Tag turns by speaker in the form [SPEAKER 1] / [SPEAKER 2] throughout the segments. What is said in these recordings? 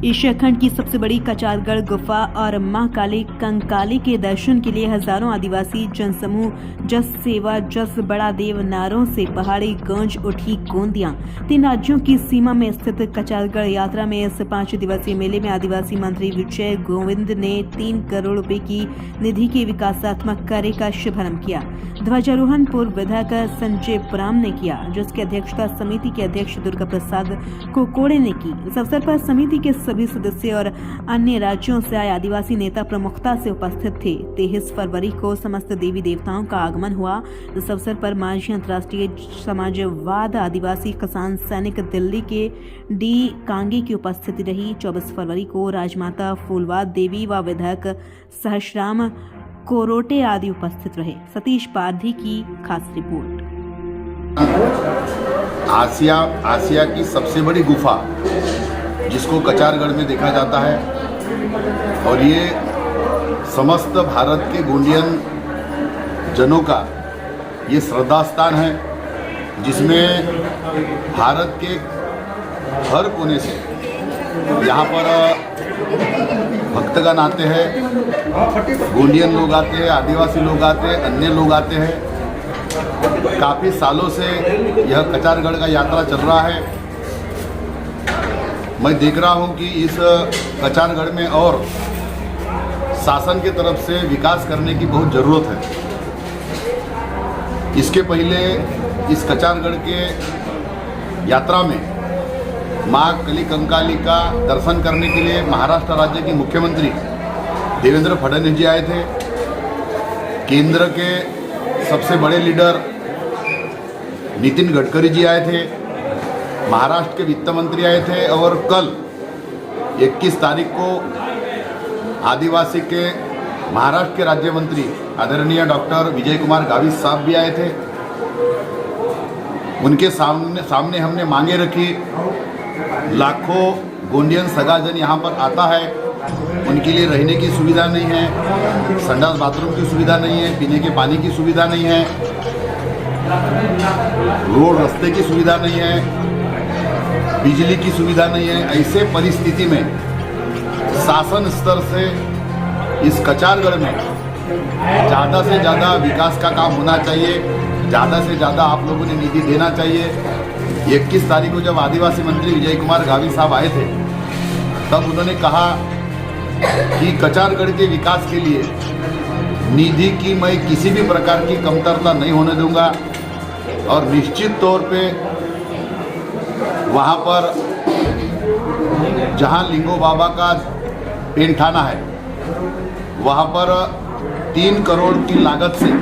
[SPEAKER 1] Asia खंड की सबसे बड़ी कचारगढ़ गुफा और मां काली कंकाली के दर्शन के लिए हजारों आदिवासी जनसमूह जस सेवा जस बड़ा देव नारों से पहाड़ी गूंज उठी गोंदियां। 3 राज्यों की सीमा में स्थित कचारगढ़ यात्रा में इस 5 दिवसीय मेले में आदिवासी मंत्री विजय गोविंद ने 3 करोड़ रुपए की निधि के विकासात्मक कार्य का शुभारंभ किया। ध्वजारोहण पूर्व विधायक संजय पुराम ने किया, जिसकी अध्यक्षता समिति के अध्यक्ष दुर्गा प्रसाद कोकोड़े ने की। इस अवसर पर समिति के सभी सदस्य और अन्य राज्यों से आए आदिवासी नेता प्रमुखता से उपस्थित थे। 23 फरवरी को समस्त देवी देवताओं का आगमन हुआ। इस अवसर पर मांझी अंतर्राष्ट्रीय समाजवाद आदिवासी किसान सैनिक दिल्ली के डी कांगे की उपस्थिति रही। 24 फरवरी को राजमाता फूलवाद देवी व विधायक सहस्राम कोरोटे आदि उपस्थित रहे। सतीश पारधी की खास रिपोर्ट।
[SPEAKER 2] आसिया की सबसे बड़ी गुफा जिसको कचारगढ़ में देखा जाता है और ये समस्त भारत के गोंडियन जनों का ये श्रद्धा स्थान है, जिसमें भारत के हर कोने से यहाँ पर भक्तगण आते हैं, गोंडियन लोग आते हैं, आदिवासी लोग आते हैं, अन्य लोग आते हैं। काफ़ी सालों से यह कचारगढ़ का यात्रा चल रहा है। मैं देख रहा हूं कि इस कचारगढ़ में और शासन की तरफ से विकास करने की बहुत ज़रूरत है। इसके पहले इस कचारगढ़ के यात्रा में मां काली कंकाली का दर्शन करने के लिए महाराष्ट्र राज्य के मुख्यमंत्री देवेंद्र फडणवीस जी आए थे। केंद्र के सबसे बड़े लीडर नितिन गडकरी जी आए थे। महाराष्ट्र के वित्त मंत्री आए थे और कल 21 तारीख को आदिवासी के महाराष्ट्र के राज्य मंत्री आदरणीय डॉक्टर विजय कुमार गावित साहब भी आए थे। उनके सामने हमने मांगे रखी। लाखों गोंडियन सगाजन यहाँ पर आता है, उनके लिए रहने की सुविधा नहीं है, संडास बाथरूम की सुविधा नहीं है, पीने के पानी की सुविधा नहीं है, रोड रास्ते की सुविधा नहीं है, बिजली की सुविधा नहीं है। ऐसे परिस्थिति में शासन स्तर से इस कचारगढ़ में ज़्यादा से ज़्यादा विकास का काम होना चाहिए, ज़्यादा से ज़्यादा आप लोगों ने निधि देना चाहिए। 21 तारीख को जब आदिवासी मंत्री विजय कुमार गावित साहब आए थे, तब उन्होंने कहा कि कचारगढ़ के विकास के लिए निधि की मैं किसी भी प्रकार की कमतरता नहीं होने दूंगा और निश्चित तौर पे वहाँ पर जहाँ लिंगो बाबा का पेंठाना है, वहाँ पर 3 करोड़ की लागत से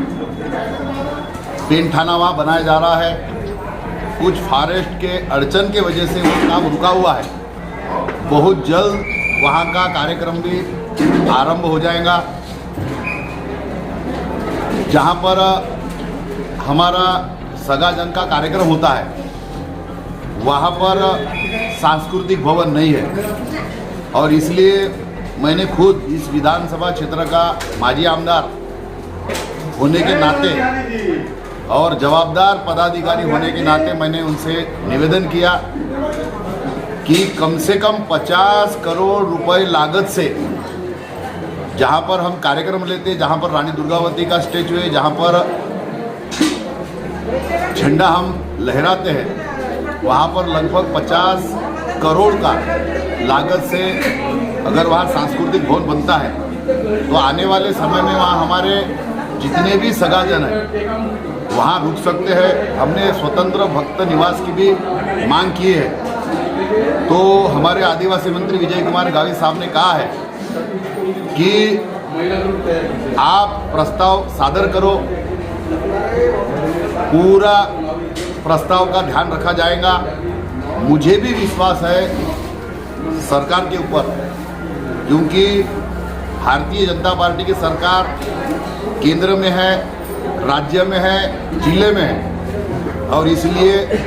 [SPEAKER 2] पेंठाना वहाँ बनाया जा रहा है। कुछ फॉरेस्ट के अड़चन के वजह से वो काम रुका हुआ है। बहुत जल्द वहाँ का कार्यक्रम भी आरंभ हो जाएगा, जहाँ पर हमारा सगाजन का कार्यक्रम होता है। वहाँ पर सांस्कृतिक भवन नहीं है और इसलिए मैंने खुद इस विधानसभा क्षेत्र का माजी आमदार होने के नाते और जवाबदार पदाधिकारी होने के नाते मैंने उनसे निवेदन किया कि कम से कम 50 करोड़ रुपए लागत से जहाँ पर हम कार्यक्रम लेते हैं, जहाँ पर रानी दुर्गावती का स्टैचू है, जहाँ पर झंडा हम लहराते हैं, वहाँ पर लगभग 50 करोड़ का लागत से अगर वहाँ सांस्कृतिक भवन बनता है तो आने वाले समय में वहाँ हमारे जितने भी सगाजन हैं वहाँ रुक सकते हैं। हमने स्वतंत्र भक्त निवास की भी मांग की है, तो हमारे आदिवासी मंत्री विजय कुमार गावित साहब ने कहा है कि आप प्रस्ताव सादर करो, पूरा प्रस्ताव का ध्यान रखा जाएगा। मुझे भी विश्वास है सरकार के ऊपर, क्योंकि भारतीय जनता पार्टी की सरकार केंद्र में है, राज्य में है, जिले में है और इसलिए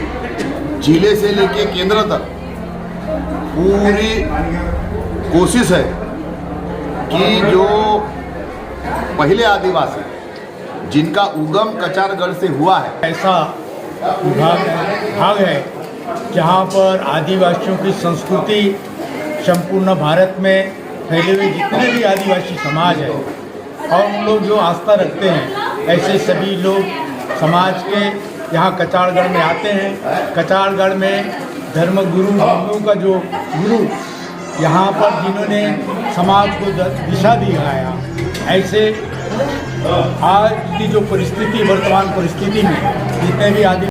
[SPEAKER 2] जिले से लेके केंद्र तक पूरी कोशिश है कि जो पहले आदिवासी जिनका उगम कचारगढ़ से हुआ है,
[SPEAKER 3] ऐसा भाग है जहाँ पर आदिवासियों की संस्कृति संपूर्ण भारत में फैले हुए जितने भी आदिवासी समाज हैं और उन लोग जो आस्था रखते हैं, ऐसे सभी लोग समाज के यहाँ कचारगढ़ में आते हैं। कचारगढ़ में धर्मगुरु हिंदुओं का जो गुरु यहाँ पर जिन्होंने समाज को दिशा दिखाया, ऐसे आज की जो परिस्थिति, वर्तमान परिस्थिति में जितने भी आदि